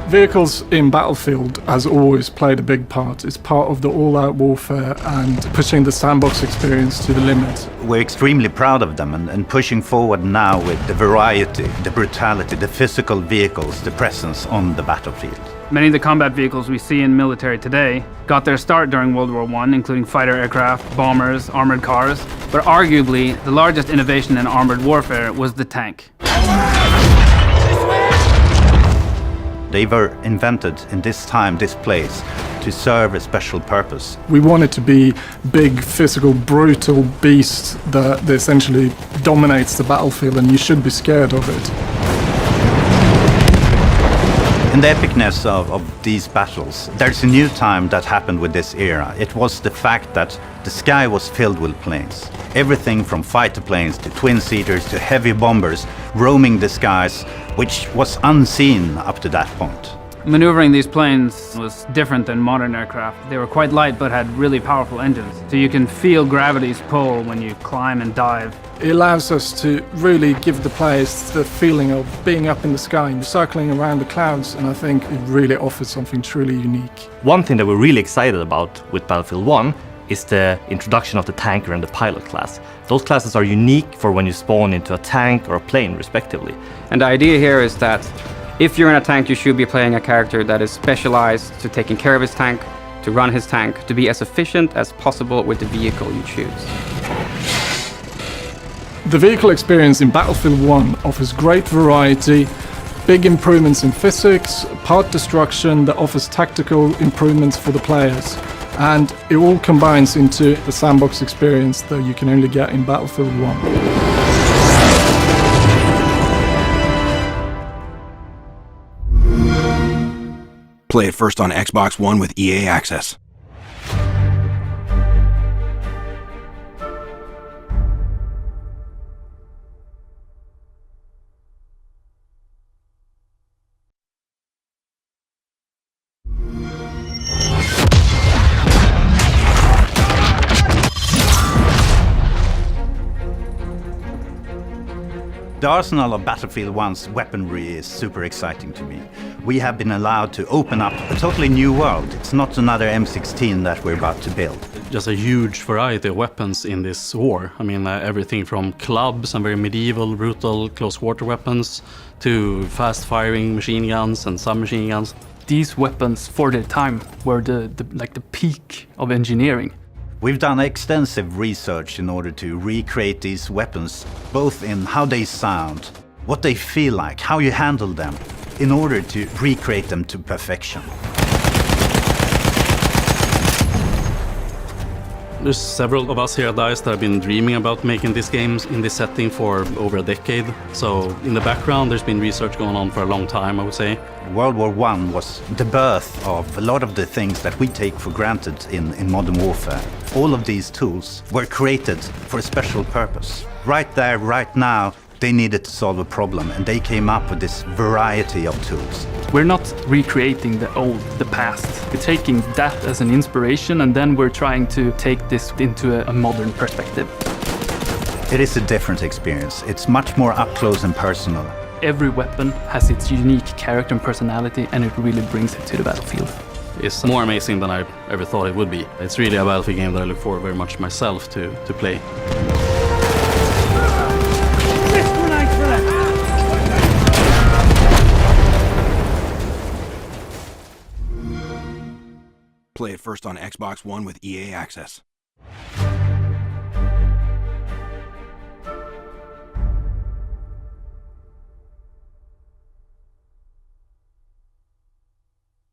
Vehicles in Battlefield has always played a big part. It's part of the all-out warfare and pushing the sandbox experience to the limit. We're extremely proud of them and pushing forward now with the variety, the brutality, the physical vehicles, the presence on the battlefield. Many of the combat vehicles we see in military today got their start during World War I, including fighter aircraft, bombers, armored cars. But arguably, the largest innovation in armored warfare was the tank. They were invented in this time, this place, to serve a special purpose. We want it to be big, physical, brutal beast that essentially dominates the battlefield, and you should be scared of it. In the epicness of these battles, there's a new time that happened with this era. It was the fact that the sky was filled with planes. Everything from fighter planes to twin-seaters to heavy bombers roaming the skies, which was unseen up to that point. Maneuvering these planes was different than modern aircraft. They were quite light but had really powerful engines. So you can feel gravity's pull when you climb and dive. It allows us to really give the players the feeling of being up in the sky and circling around the clouds, and I think it really offers something truly unique. One thing that we're really excited about with Battlefield 1 is the introduction of the tanker and the pilot class. Those classes are unique for when you spawn into a tank or a plane, respectively. And the idea here is that if you're in a tank, you should be playing a character that is specialized to taking care of his tank, to run his tank, to be as efficient as possible with the vehicle you choose. The vehicle experience in Battlefield 1 offers great variety, big improvements in physics, part destruction that offers tactical improvements for the players. And it all combines into the sandbox experience that you can only get in Battlefield 1. Play it first on Xbox One with EA Access. The arsenal of Battlefield 1's weaponry is super exciting to me. We have been allowed to open up a totally new world. It's not another M16 that we're about to build. Just a huge variety of weapons in this war. I mean, everything from clubs and very medieval, brutal, close-quarter weapons to fast-firing machine guns and submachine guns. These weapons, for their time, were the peak of engineering. We've done extensive research in order to recreate these weapons, both in how they sound, what they feel like, how you handle them, in order to recreate them to perfection. There's several of us here at DICE that have been dreaming about making these games in this setting for over a decade. So in the background, there's been research going on for a long time, I would say. World War I was the birth of a lot of the things that we take for granted in modern warfare. All of these tools were created for a special purpose. Right there, right now, they needed to solve a problem, and they came up with this variety of tools. We're not recreating the past. We're taking that as an inspiration, and then we're trying to take this into a modern perspective. It is a different experience. It's much more up close and personal. Every weapon has its unique character and personality, and it really brings it to the battlefield. It's more amazing than I ever thought it would be. It's really a Battlefield game that I look forward very much myself to play. Play it first on Xbox One with EA Access.